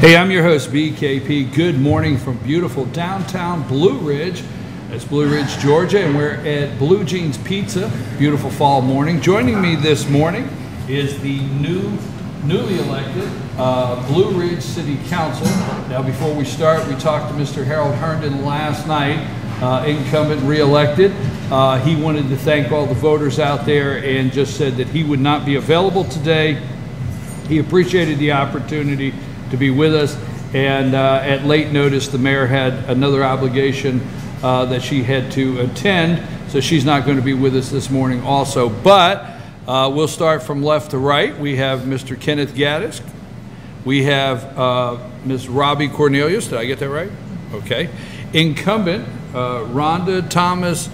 Hey, I'm your host, BKP. Good morning from beautiful downtown Blue Ridge. That's Blue Ridge, Georgia, and we're at Blue Jeans Pizza. Beautiful fall morning. Joining me this morning is the newly elected Blue Ridge City Council. Now, before we start, we talked to Mr. Harold Herndon last night, incumbent re-elected. He wanted to thank all the voters out there and just said that he would not be available today. He appreciated the opportunity to be with us, and at late notice the mayor had another obligation that she had to attend, so she's not going to be with us this morning also. But we'll start from left to right. We have Mr. Kenneth Gaddis. We have Ms. Robbie Cornelius. Did I get that right? Okay. Incumbent Rhonda Thomas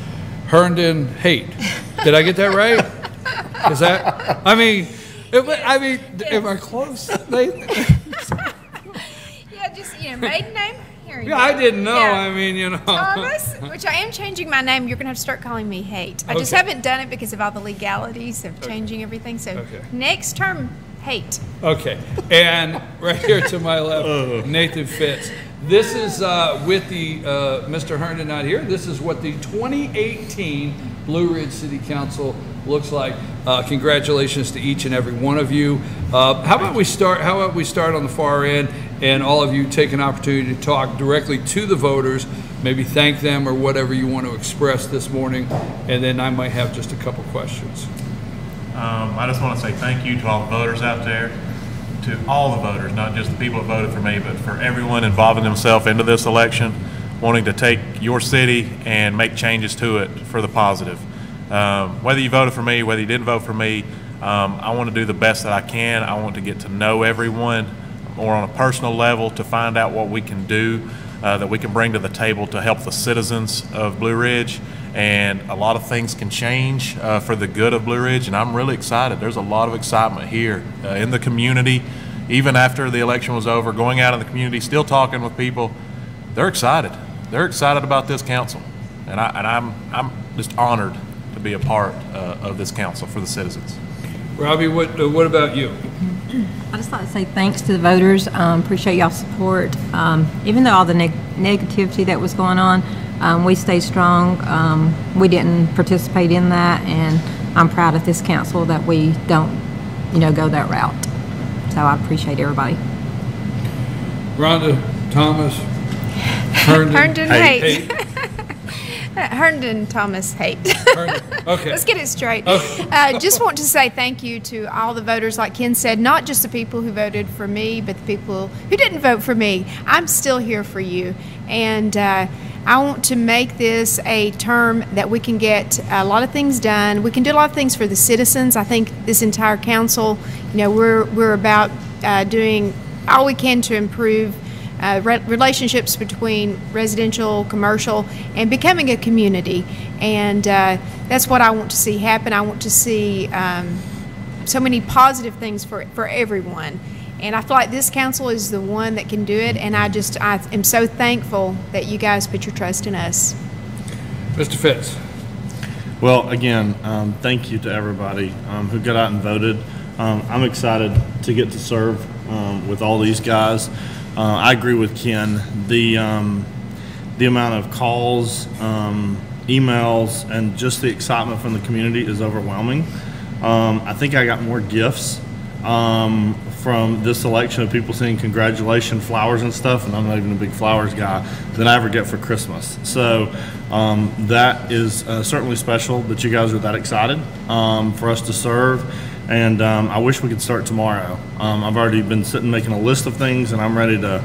Herndon Haight. Did I get that right? Is that, I mean, am I close? Yeah, just, maiden name? Here you Yeah, go. I didn't know. Yeah. I mean, Thomas, which I am changing my name. You're going to have to start calling me Haight. I just haven't done it because of all the legalities of changing everything. So next term, Haight. Okay. And right here to my left, Nathan Fitz. This is with the Mr. Herndon not here. This is what the 2018 Blue Ridge City Council looks like. Congratulations to each and every one of you. How about we start on the far end, and all of you take an opportunity to talk directly to the voters, maybe thank them or whatever you want to express this morning, and then I might have just a couple questions. I just want to say thank you to all the voters out there, to all the voters, not just the people that voted for me, but for everyone involving themselves into this election, wanting to take your city and make changes to it for the positive. Whether you voted for me, whether you didn't vote for me, I want to do the best that I can. I want to get to know everyone more on a personal level, to find out what we can do, that we can bring to the table to help the citizens of Blue Ridge. And a lot of things can change for the good of Blue Ridge, and I'm really excited. There's a lot of excitement here in the community. Even after the election was over, going out in the community, still talking with people, they're excited. They're excited about this council, and I'm just honored to be a part of this council for the citizens. Robbie, what about you? I just like to say thanks to the voters. Appreciate y'all's support. Even though all the negativity that was going on, we stayed strong. We didn't participate in that, and I'm proud of this council that we don't, go that route. So I appreciate everybody. Rhonda Thomas Herndon Haight. Herndon Thomas Haight. Okay. Let's get it straight. Okay. Just want to say thank you to all the voters, like Ken said, not just the people who voted for me, but the people who didn't vote for me. I'm still here for you. And I want to make this a term that we can get a lot of things done. We can do a lot of things for the citizens. I think this entire council, we're about doing all we can to improve relationships between residential, commercial, and becoming a community. And that's what I want to see happen. I want to see so many positive things for everyone. And I feel like this council is the one that can do it, and I am so thankful that you guys put your trust in us. Mr. Fitz. Well, again, thank you to everybody who got out and voted. I'm excited to get to serve with all these guys. I agree with Ken. The amount of calls, emails, and just the excitement from the community is overwhelming. I think I got more gifts from this election of people saying congratulations, flowers and stuff, and I'm not even a big flowers guy, than I ever get for Christmas. So that is certainly special that you guys are that excited for us to serve. And I wish we could start tomorrow. I've already been sitting making a list of things, and I'm ready to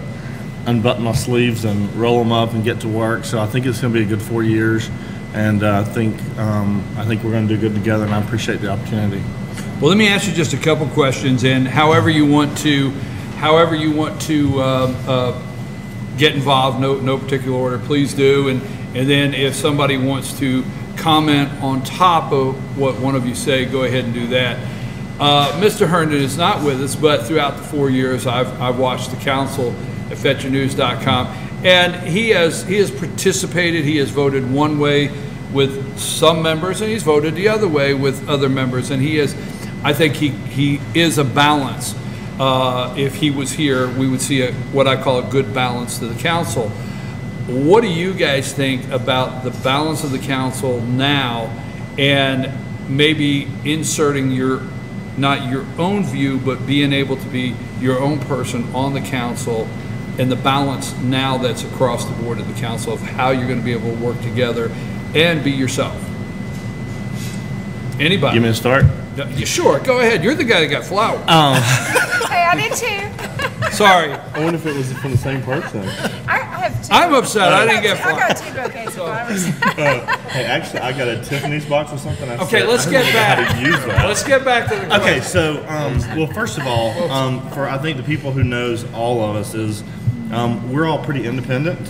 unbutton my sleeves and roll them up and get to work. So I think it's going to be a good 4 years, and I think we're going to do good together, and I appreciate the opportunity. Well, let me ask you just a couple questions, and however you want to get involved, no particular order, please do. And then if somebody wants to comment on top of what one of you say, go ahead and do that. Mr. Herndon is not with us, but throughout the 4 years I've watched the council at FetcherNews.com, and he has participated. He has voted one way with some members, and he's voted the other way with other members, and I think he is a balance. if he was here, we would see what I call a good balance to the council. What do you guys think about the balance of the council now, and maybe inserting not your own view, but being able to be your own person on the council, and the balance now that's across the board of the council of how you're going to be able to work together and be yourself? Anybody? Give me a start. Yeah, sure, go ahead. You're the guy that got flowers. Hey, I did too. Sorry. I wonder if it was from the same person. I have two. I'm upset. I didn't get I got flowers. 2 bouquets of flowers. Hey, actually, I got a Tiffany's box or something. Okay, let's get back. How to use that. Let's get back to the Okay, so well, first of all, for I think the people who knows all of us is we're all pretty independent,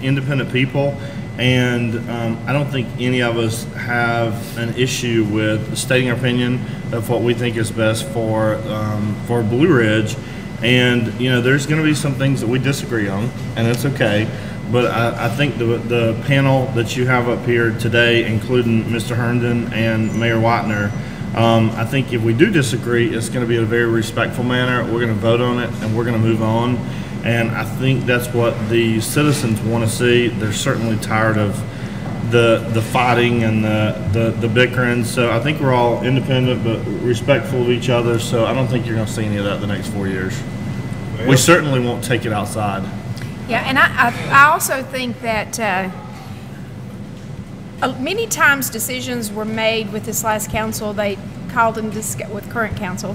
independent people, and I don't think any of us have an issue with stating our opinion of what we think is best for Blue Ridge. And you know, there's going to be some things that we disagree on, and it's okay. But I think the panel that you have up here today, including Mr. Herndon and Mayor Watner, I think if we do disagree, it's going to be in a very respectful manner. We're going to vote on it, and we're going to move on. And I think that's what the citizens want to see. They're certainly tired of the fighting and the bickering. So I think we're all independent but respectful of each other. So I don't think you're going to see any of that the next 4 years. We certainly won't take it outside. Yeah, and I also think that many times decisions were made with this last council. They called and discussed with current council.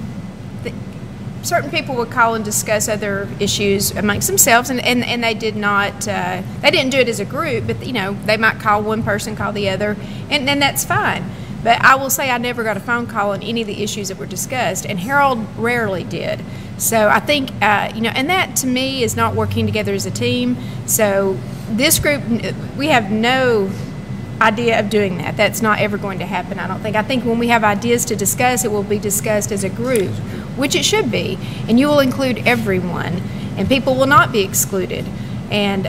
Certain people would call and discuss other issues amongst themselves, and they did not. They didn't do it as a group, but you know, they might call one person, call the other, and that's fine. But I will say I never got a phone call on any of the issues that were discussed, and Harold rarely did. So I think, you know, and that to me is not working together as a team. So this group, we have no idea of doing that. That's not ever going to happen, I don't think. I think when we have ideas to discuss, it will be discussed as a group, which it should be. And you will include everyone, and people will not be excluded. And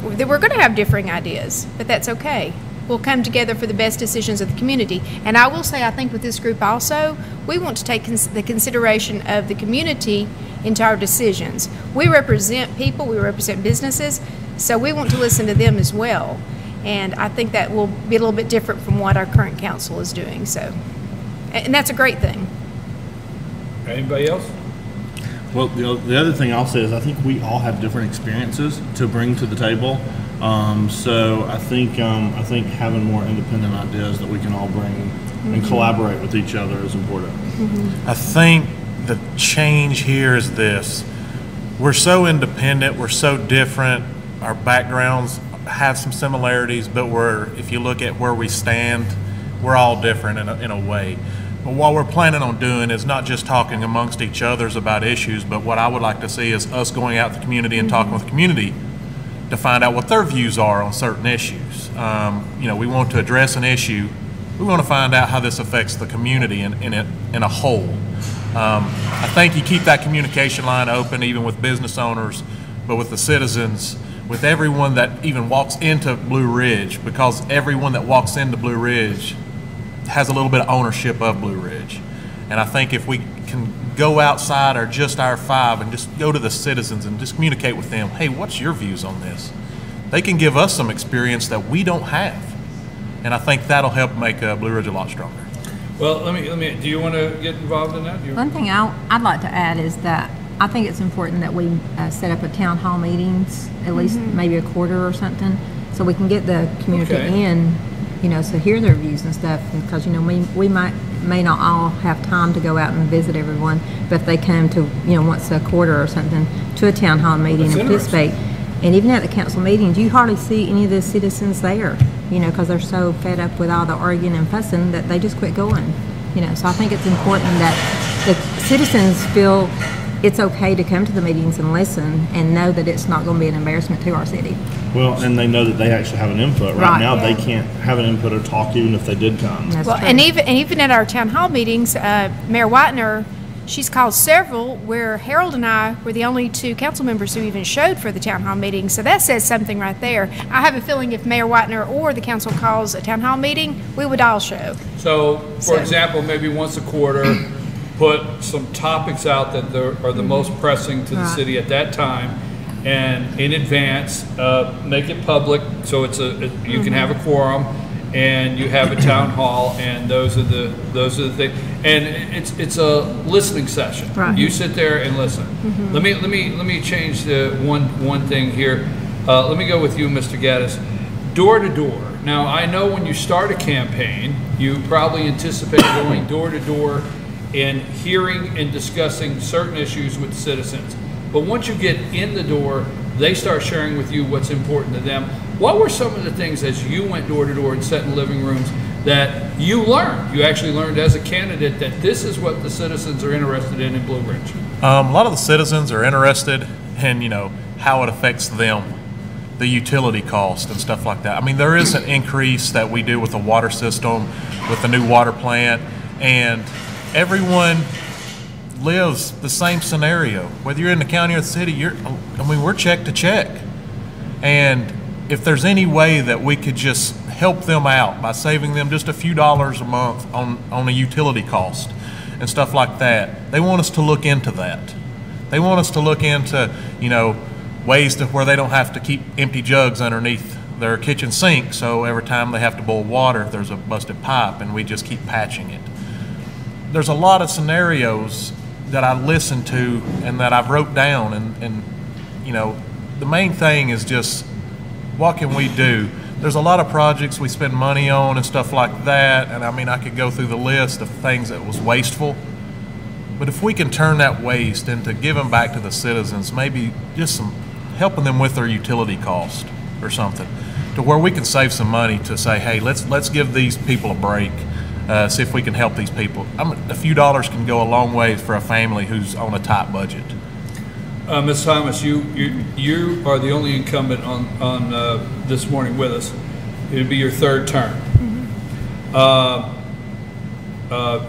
we're going to have differing ideas, but that's okay. We'll come together for the best decisions of the community. And I will say, I think with this group also, we want to take the consideration of the community into our decisions. We represent people, we represent businesses, so we want to listen to them as well. And I think that will be a little bit different from what our current council is doing. So, and that's a great thing. Anybody else? Well, the other thing I'll say is I think we all have different experiences to bring to the table. So I think having more independent ideas that we can all bring and collaborate with each other is important. I think the change here is this. We're so independent, we're so different, our backgrounds have some similarities, but if you look at where we stand, we're all different in a way. But what we're planning on doing is not just talking amongst each others about issues, but what I would like to see is us going out to the community and talking with the community to find out what their views are on certain issues. You know, we want to address an issue. We want to find out how this affects the community in a whole. I think you keep that communication line open, even with business owners, but with the citizens, with everyone that even walks into Blue Ridge, because everyone that walks into Blue Ridge has a little bit of ownership of Blue Ridge. And I think if we can go outside or just our 5 and just go to the citizens and just communicate with them, hey, what's your views on this? They can give us some experience that we don't have. And I think that'll help make Blue Ridge a lot stronger. Well, let me. Do you want to get involved in that? One thing I'd like to add is that I think it's important that we set up a town hall meetings, at least maybe a quarter or something, so we can get the community in, you know, so hear their views and stuff. Because you know, we may not all have time to go out and visit everyone, but if they come to, you know, once a quarter or something to a town hall meeting and participate, and even at the council meetings, you hardly see any of the citizens there, you know, because they're so fed up with all the arguing and fussing that they just quit going, you know. So I think it's important that the citizens feel it's okay to come to the meetings and listen and know that it's not going to be an embarrassment to our city. Well, and they know that they actually have an input. Right now, they can't have an input or talk even if they did come. Well, and even at our town hall meetings, Mayor Watner, she's called several where Harold and I were the only 2 council members who even showed for the town hall meeting. So that says something right there. I have a feeling if Mayor Watner or the council calls a town hall meeting, we would all show. So, for example, maybe once a quarter, put some topics out that are the most pressing to the city at that time, and in advance, make it public so you can have a quorum, and you have a town hall, and those are the things. And it's a listening session. Right. You sit there and listen. Let me change the one thing here. Let me go with you, Mr. Gaddis. Door to door. Now, I know when you start a campaign, you probably anticipate going door to door and hearing and discussing certain issues with citizens. But once you get in the door, they start sharing with you what's important to them. What were some of the things as you went door to door and sat in living rooms that you learned? You actually learned as a candidate that this is what the citizens are interested in Blue Ridge. A lot of the citizens are interested in, how it affects them, the utility cost and stuff like that. I mean, there is an increase that we do with the water system, with the new water plant, and everyone lives the same scenario. Whether you're in the county or the city, we're check to check. And if there's any way that we could just help them out by saving them just a few dollars a month on a utility cost and stuff like that, they want us to look into that. They want us to look into, ways to where they don't have to keep empty jugs underneath their kitchen sink, so every time they have to boil water, if there's a busted pipe, and we just keep patching it. There's a lot of scenarios that I listen to and that I've wrote down, and the main thing is just, what can we do? There's a lot of projects we spend money on and stuff like that, and I could go through the list of things that was wasteful. But if we can turn that waste into giving back to the citizens, maybe just helping them with their utility cost or something, to where we can save some money to say, hey, let's give these people a break, see if we can help these people. A few dollars can go a long way for a family who's on a tight budget. Ms. Thomas, you are the only incumbent on this morning with us. It would be your third term.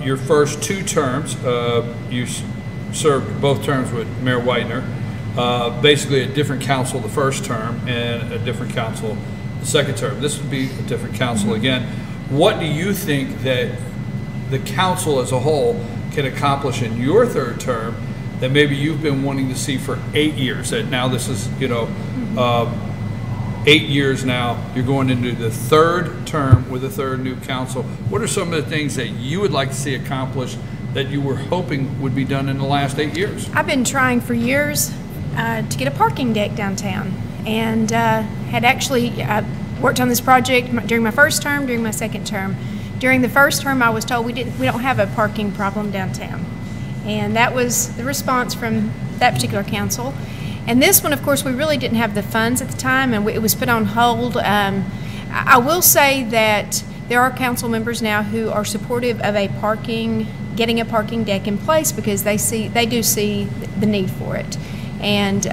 Your first two terms, you served both terms with Mayor Whitener. Basically a different council the first term and a different council the second term. This would be a different council again. What do you think that the council as a whole can accomplish in your third term that maybe you've been wanting to see for 8 years? That now this is, 8 years now, you're going into the third term with a third new council. What are some of the things that you would like to see accomplished that you were hoping would be done in the last 8 years? I've been trying for years to get a parking deck downtown, and had actually worked on this project during my first term, during my second term. During the first term, I was told we don't have a parking problem downtown, and that was the response from that particular council. And this one, of course, we really didn't have the funds at the time, and it was put on hold. I will say that there are council members now who are supportive of getting a parking deck in place, because they do see the need for it. And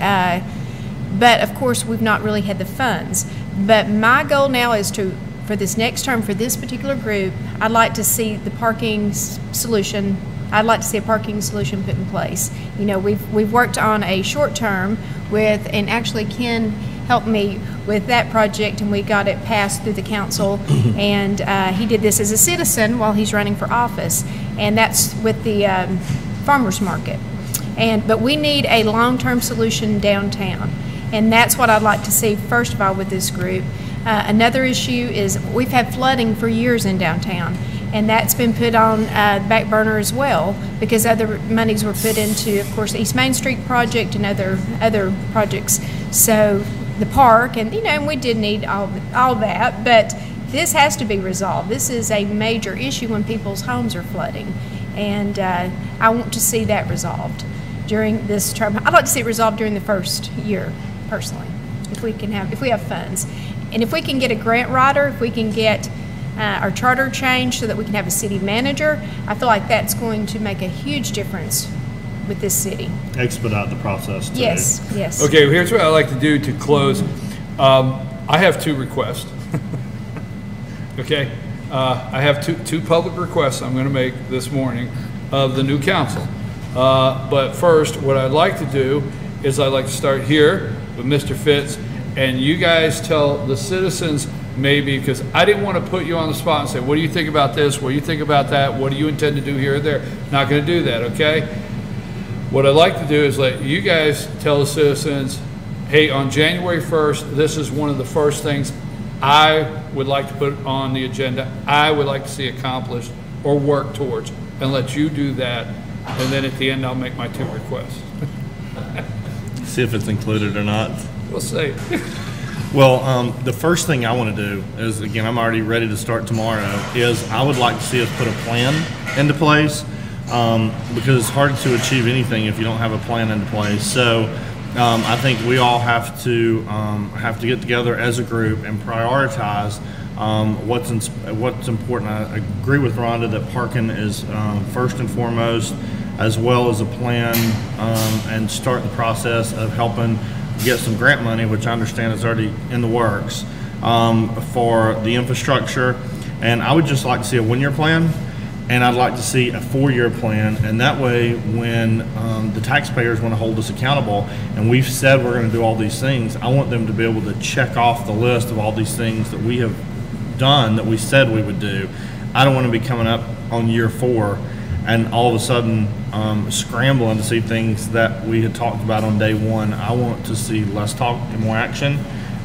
but of course, we've not really had the funds. But my goal now is for this next term, for this particular group, I'd like to see the parking solution. I'd like to see a parking solution put in place. We've worked on a short term and actually Ken helped me with that project, and we got it passed through the council. And he did this as a citizen while he's running for office, and that's with the farmers market. But we need a long-term solution downtown, and that's what I'd like to see first of all with this group. Another issue is we've had flooding for years in downtown, and that's been put on the back burner as well, because other monies were put into, of course, the East Main Street project and other projects. So the park, and and we did need all that, but this has to be resolved. This is a major issue when people's homes are flooding, and I want to see that resolved during this term. I'd like to see it resolved during the first year, personally, if we have funds. And if we can get a grant writer, if we can get our charter changed so that we can have a city manager, I feel like that's going to make a huge difference with this city. Expedite the process too. Yes. Okay, here's what I like to do to close. I have two requests. Okay, I have two public requests I'm going to make this morning of the new council. But first, what I'd like to do is I'd like to start here with Mr. Fitz, and you guys tell the citizens maybe, because I didn't want to put you on the spot and say, what do you think about this? What do you think about that? What do you intend to do here or there? Not going to do that, okay? What I'd like to do is let you guys tell the citizens, hey, on January 1st, this is one of the first things I would like to put on the agenda, I would like to see accomplished or work towards, and let you do that, and then at the end I'll make my 2 requests. See if it's included or not. We'll see. Well, the first thing I want to do is, again, I'm already ready to start tomorrow, is I would like to see us put a plan into place, because it's hard to achieve anything if you don't have a plan into place. So I think we all have to get together as a group and prioritize what's important. I agree with Rhonda that parking is first and foremost, as well as a plan, and start the process of helping get some grant money, which I understand is already in the works, for the infrastructure. And I would just like to see a 1-year plan, and I'd like to see a 4-year plan. And that way, when the taxpayers want to hold us accountable, and we've said we're going to do all these things, I want them to be able to check off the list of all these things that we have done that we said we would do. I don't want to be coming up on year 4 and all of a sudden scrambling to see things that we had talked about on day 1. I want to see less talk and more action,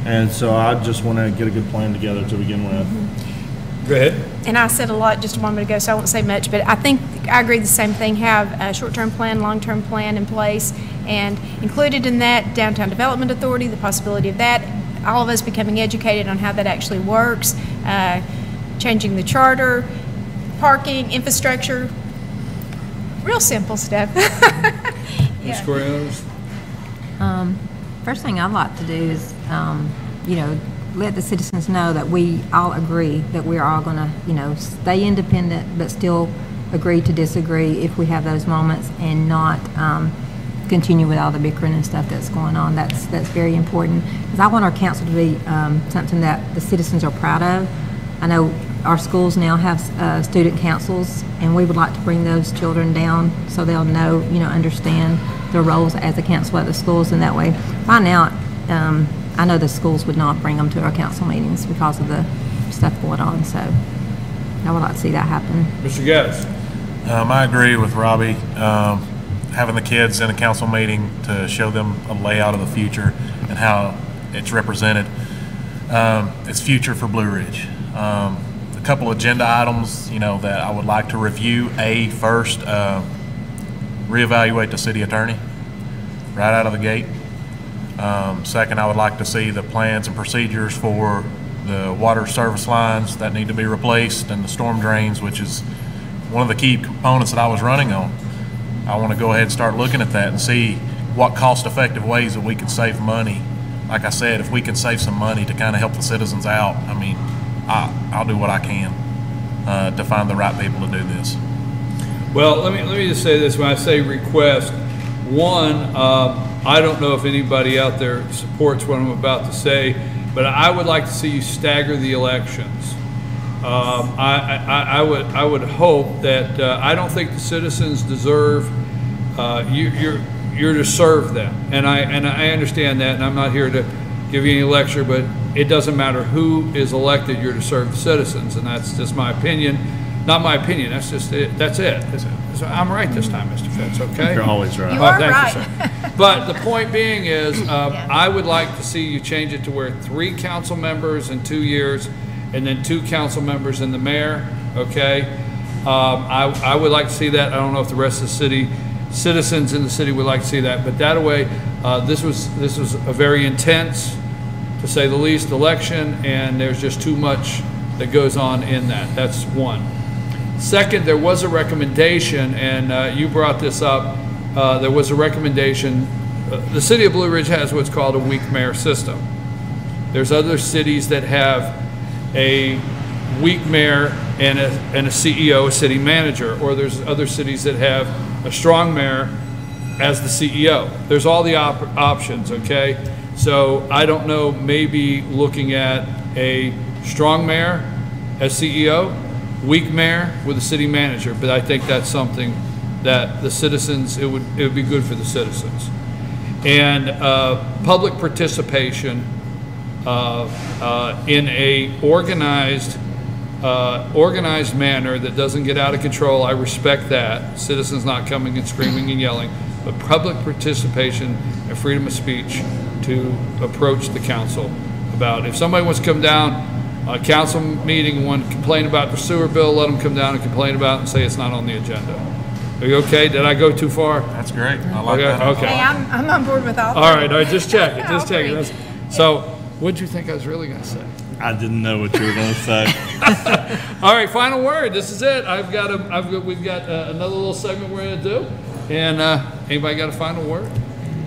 and so I just want to get a good plan together to begin with. Mm-hmm. Go ahead. And I said a lot just a moment ago, so I won't say much, but I think I agree the same thing. Have a short-term plan, long-term plan in place, and included in that, Downtown Development Authority, the possibility of that, all of us becoming educated on how that actually works, changing the charter, parking, infrastructure, real simple stuff. Ms. Coriolis? First thing I'd like to do is, let the citizens know that we all agree that we're all going to, stay independent, but still agree to disagree if we have those moments, and not continue with all the bickering and stuff that's going on. That's very important, because I want our council to be something that the citizens are proud of. I know our schools now have student councils, and we would like to bring those children down so they'll know, understand their roles as a council at the schools, and that way find out. I know the schools would not bring them to our council meetings because of the stuff going on, so I would like to see that happen. Mr. Gaddis? I agree with Robbie. Having the kids in a council meeting to show them a layout of the future and how it's represented. It's future for Blue Ridge. A couple agenda items, that I would like to review. First, reevaluate the city attorney right out of the gate. Second, I would like to see the plans and procedures for the water service lines that need to be replaced, and the storm drains, which is one of the key components that I was running on. I want to go ahead and start looking at that and see what cost-effective ways that we can save money. Like I said, if we can save some money to kind of help the citizens out, I'll do what I can to find the right people to do this. Well, let me just say this. When I say request, one, I don't know if anybody out there supports what I'm about to say, but I would like to see you stagger the elections. I would hope that I don't think the citizens deserve you're to serve them, and I understand that, and I'm not here to give you any lecture, but it doesn't matter who is elected, you're to serve the citizens, and that's just my opinion. Not my opinion, that's just it. That's it. So I'm right this time, Mr. Fitz, okay? You're always right. You are thank right. you, sir. But the point being is, I would like to see you change it to where 3 council members in 2 years, and then 2 council members and the mayor, okay? I would like to see that. I don't know if the rest of the citizens in the city would like to see that, but that way, this was a very intense, to say the least, election, and there's just too much that goes on in that. That's one. Second, there was a recommendation, and you brought this up. There was a recommendation. The city of Blue Ridge has what's called a weak mayor system. There's other cities that have a weak mayor and a CEO, a city manager, or there's other cities that have a strong mayor as the CEO. There's all the options, okay? So I don't know, maybe looking at a strong mayor as CEO, weak mayor with a city manager, but I think that's something that the citizens, it would be good for the citizens. And public participation in a organized manner that doesn't get out of control. I respect that. Citizens not coming and screaming and yelling, but public participation and freedom of speech to approach the council about, if somebody wants to come down a council meeting and want to complain about the sewer bill, let them come down and complain about it and say it's not on the agenda. Are you okay? Did I go too far? That's great. I like Okay, that. okay. Hey, I'm on board with all. All right, just check it. Just check it. All That's- So, what'd you think I was really going to say? I didn't know what you were going to say. All right, final word. This is it. We've got another little segment we're going to do. And anybody got a final word?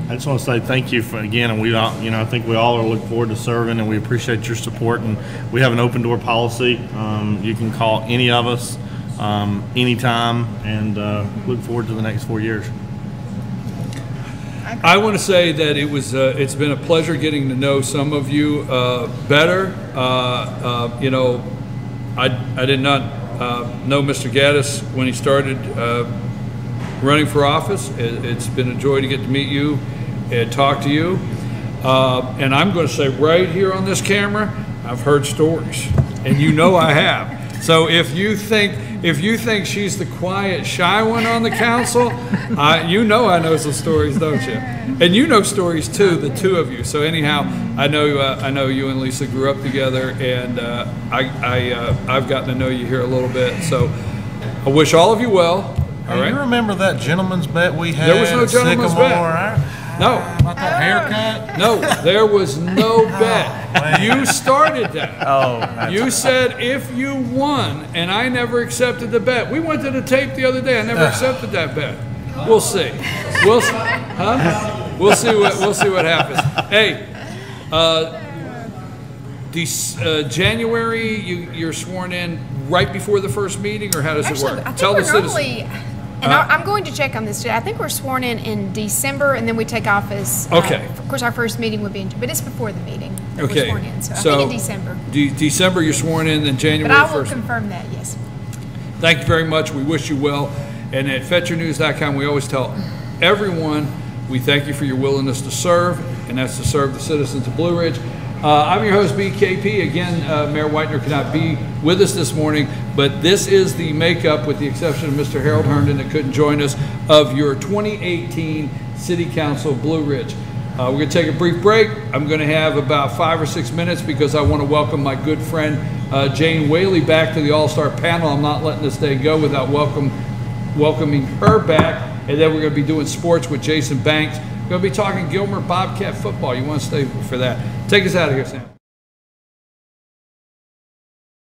I just want to say thank you for, again, and we all, I think we all are looking forward to serving, and we appreciate your support. And we have an open door policy. You can call any of us anytime, and look forward to the next 4 years. I want to say that it's been a pleasure getting to know some of you better. I did not know Mr. Gaddis when he started running for office. It's been a joy to get to meet you and talk to you. And I'm going to say right here on this camera, I've heard stories, and I have. So if you think she's the quiet, shy one on the council, I know some stories, don't you? And you know stories too, the two of you. So anyhow, I know you and Lisa grew up together, and I've gotten to know you here a little bit. So I wish all of you well. All right. You remember that gentleman's bet we had? There was no gentleman's bet. No. About that haircut? No, there was no bet. You started that. Oh. You said if you won, and I never accepted the bet. We went to the tape the other day. I never accepted that bet. We'll see. We'll see what happens. Hey, January, you're sworn in right before the first meeting, or how does it work? I think we're normally. And I'm going to check on this today. I think we're sworn in December, and then we take office. Okay. Of course, our first meeting would be but it's before the meeting that Okay. we're sworn in. So I think in December. December you're sworn in, then January 1st. But I will confirm that, yes. Thank you very much. We wish you well. And at FetcherNews.com, we always tell everyone we thank you for your willingness to serve, and that's to serve the citizens of Blue Ridge. I'm your host, BKP. Again, Mayor Whitener cannot be with us this morning, but this is the makeup, with the exception of Mr. Harold Herndon that couldn't join us, of your 2018 City Council of Blue Ridge. We're going to take a brief break. I'm going to have about 5 or 6 minutes because I want to welcome my good friend Jane Whaley back to the All-Star panel. I'm not letting this day go without welcoming her back, and then we're going to be doing sports with Jason Banks. We're going to be talking Gilmer Bobcat football. You want to stay for that. Take us out of here, Sam.